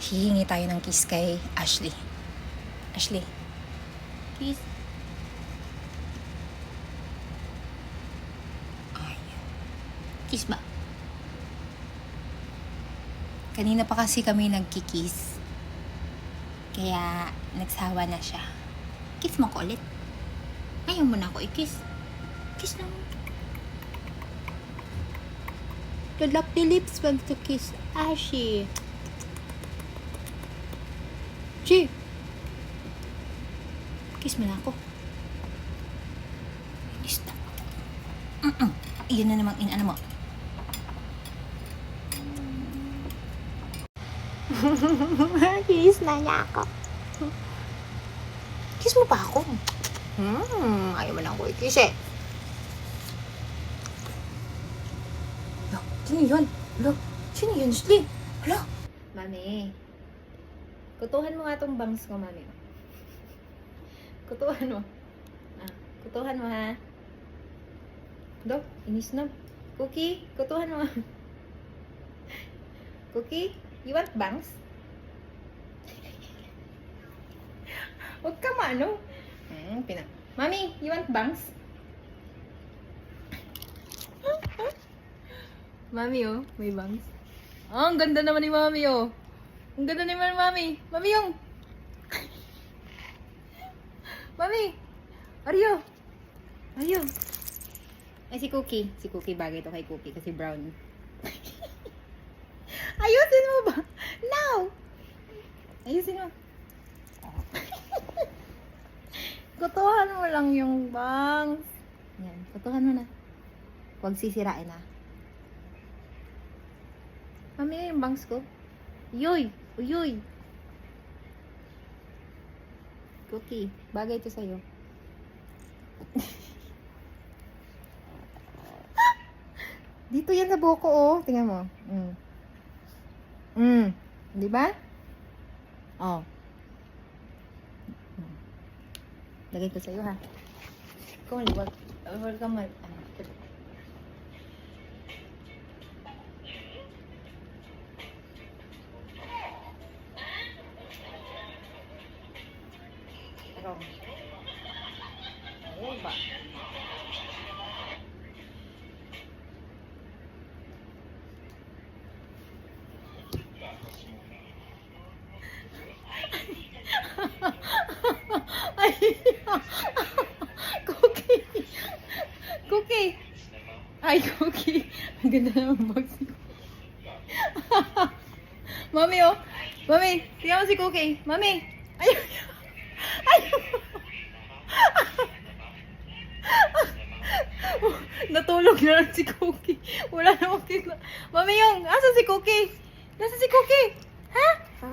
hihingi tayo ng kiss kay Ashley. Ashley, kiss. Ay, kiss ba? Kanina pa kasi kami nagkikiss. Kaya nagsawa na siya. Kiss mo ko ulit. Ayaw mo na ako i-kiss. Kiss lang. The lovely lips want to kiss Ashy. Chi! Kiss mo na ako. Kiss na. Iyon na namang inano mo. Kiss na niya ako. Kiss mo pa ako. Ayaw mo na ako i-kiss eh. Hala, sino yun? Hala, sino yun, Ashley? Hala. Mami, kutuhan mo nga tong bangs ko, mami. Kutuhan mo. Kutuhan mo, ha? Do, inis na. Cookie, kutuhan mo. Cookie, you want bangs? Huwag ka maano. Mami, you want bangs? Mami, oh, may bangs. Oh, ang ganda naman ni Mami, oh. Ang ganda naman ni Mami. Mami, yung... Mami! Aryo! Aryo! Ay, si Cookie. Si Cookie, bagay to kay Cookie kasi brown. Ayusin mo ba? Now! Ayusin mo. Kutuhan mo lang yung bangs. Yan, kutuhan mo na. Huwag sisirain, ha. Mami, yung bangs ko. Yoy! Uyoy! Cookie, bagay to sa'yo. Dito yan sa buhok ko, oh. Tingnan mo. Di ba? Oh. Lagay ko sa'yo, ha. Ikaw, wag ka mal... Ayun ba? Ay, Cookie! Cookie! Ay, Cookie! Ang ganda ng box ko. Mami, oh! Mami! Tingnan mo si Cookie! Mami! Ayun! Ayun! Natulog na lang si Cookie. Wala na makita. Mami yung, asan si Cookie? Nasa si Cookie? Ha?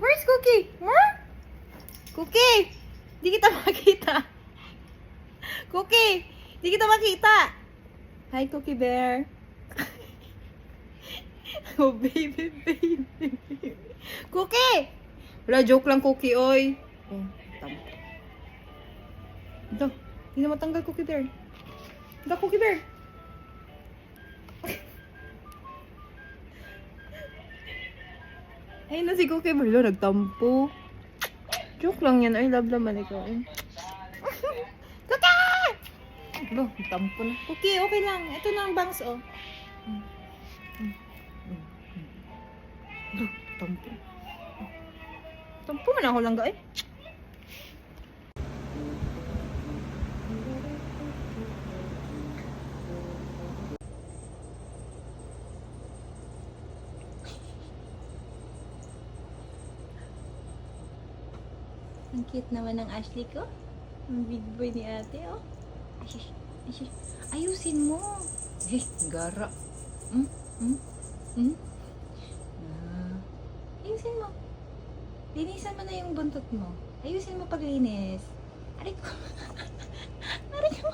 Where's Cookie? Huh? Cookie! Di kita makita. Cookie! Di kita makita. Hi, Cookie Bear. Oh, baby, baby. Cookie! Wala, joke lang, Cookie, oy. Oh, tama. Ito, hindi na matanggal, Cookie Bear. Ito, Cookie Bear. Ayun na si Cookie Bear. Lo, nagtampo. Joke lang yan. Ay, love naman ikaw. Cookie! Lo, nagtampo na. Cookie, okay lang. Ito na ang bangs, oh. Lo, tampo. Tampo man ako lang, guys. Ang cute naman ng Ashley ko. Ang big boy ni ate, oh. Ayusin mo. Eh, gara. Ayusin mo. Linisan mo na yung buntot mo. Ayusin mo paglinis. Aray ko. Aray ko.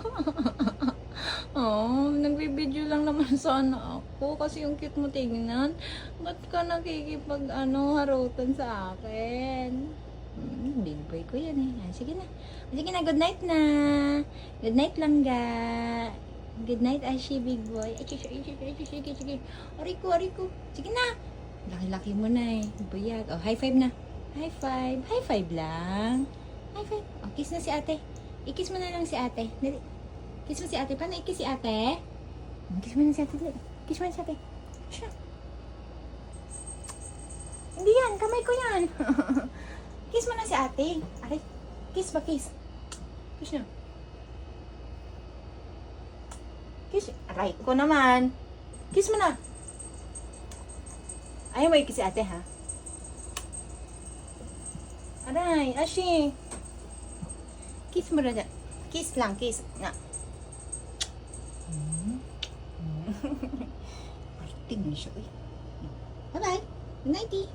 Oh, nagbibideo lang naman sana ako. Kasi yung cute mo tingnan. Ba't ka harutan sa akin? Big boy ko yan eh. Sige na. Sige na, good night na. Good night lang ga. Good night, Ashi, big boy. Sige. Aray ko. Sige na. Laki-laki mo na eh. Buyag. Oh, high five na. High five. High five lang. High five. Oh, kiss na si ate. I-kiss mo na lang si ate. Dali. Kiss mo si ate. Paano i-kiss si ate? Kiss mo na si ate. Dali. Kiss mo na si ate. Siya. Hindi yan. Kamay ko yan. Kiss mo na si ate. Ate. Kiss ba kiss? Kiss na. Kiss. Aray ko naman. Kiss mo na. Ayaw mo i-kiss si ate, ha? Aray, Ashi. Kiss mo na dyan. Kiss lang, kiss. Nga. Parting na siya, uy. Bye-bye. Good nighty.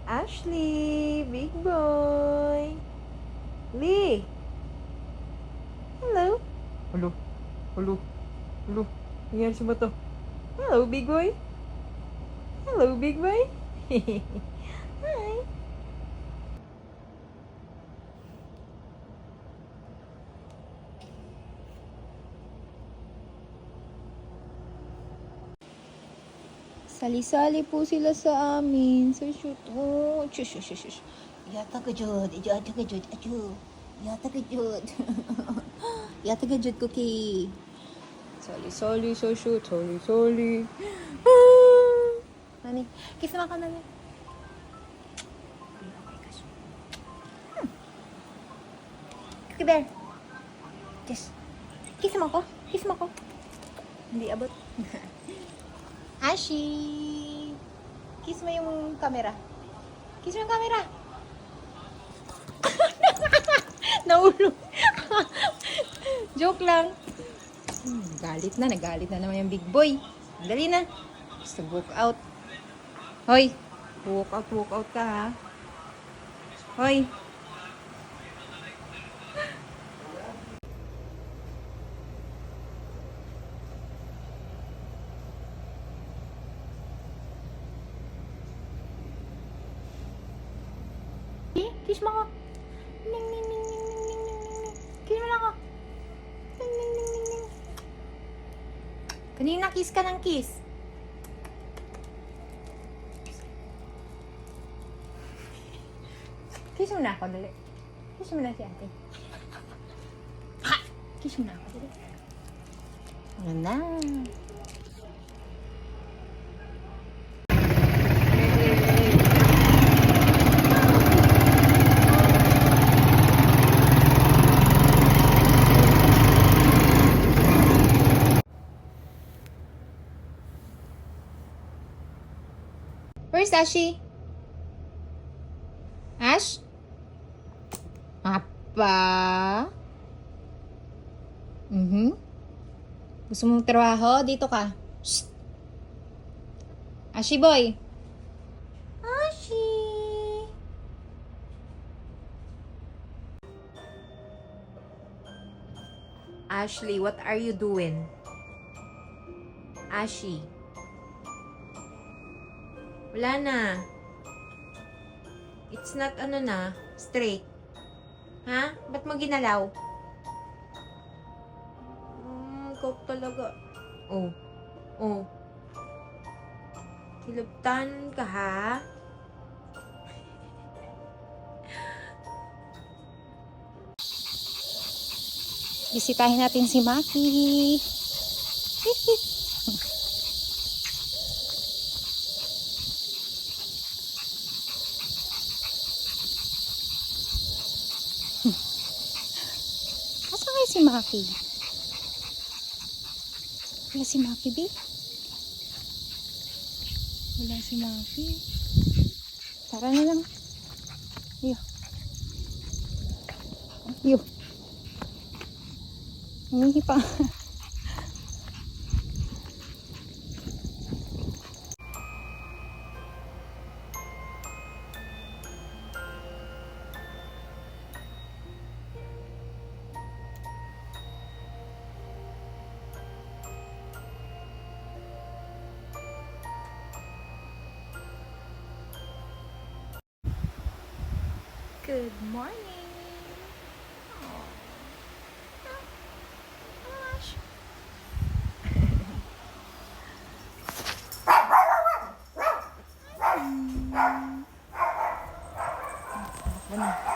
Ashley, big boy. Lee. Hello. Hello. Hello. Hello. Nangyari sa mata. Hello, big boy. Hello, big boy. Hi. Sali-sali po sila sa amin. Sa shoot. Oh, shush, shush, shush. Yata ka jud. Yata ka jud. Acho. Yata ka jud. Yata ka jud, Cookie. Sali-sali sa shoot. Sali-sali. Nani, kiss naman ka, Nani. Oh my gosh. Cookie Bear. Kiss. Kiss mo ko. Kiss mo ko. Hindi abot. Ashi! Kiss mo yung camera. Kiss mo yung camera. Naulog. Joke lang. Galit na. Nagalit na naman yung big boy. Dali na. Gusto walk out. Hoy. Walk out ka, ha? Hoy. Kiss mo ko. Ning, ning, ning, ning, ning, ning, ning, ning, ning. Kiss mo lang ako. Ning, ning, ning, ning, ning. Kanina kiss ka ng kiss. Kiss mo na ako, dali. Kiss mo na si ate. Ha! Kiss mo na ako, dali. Ano na? Where's Ashi? Ash? Apa? Gusto mong trabaho? Dito ka. Shh. Ashi boy. Ashi. Ashley, what are you doing? Ashi. Wala na. It's not straight. Ha? Ba't mo ginalaw? Ikaw talaga. Oh. Kilabtan ka, ha? Bisitahin natin si Maki. Asa nga si Maki? Wala si Maki, B? Wala si Maki. Tara na lang. Yo. Hindi pa. Good morning. Oh. Gosh. Ano?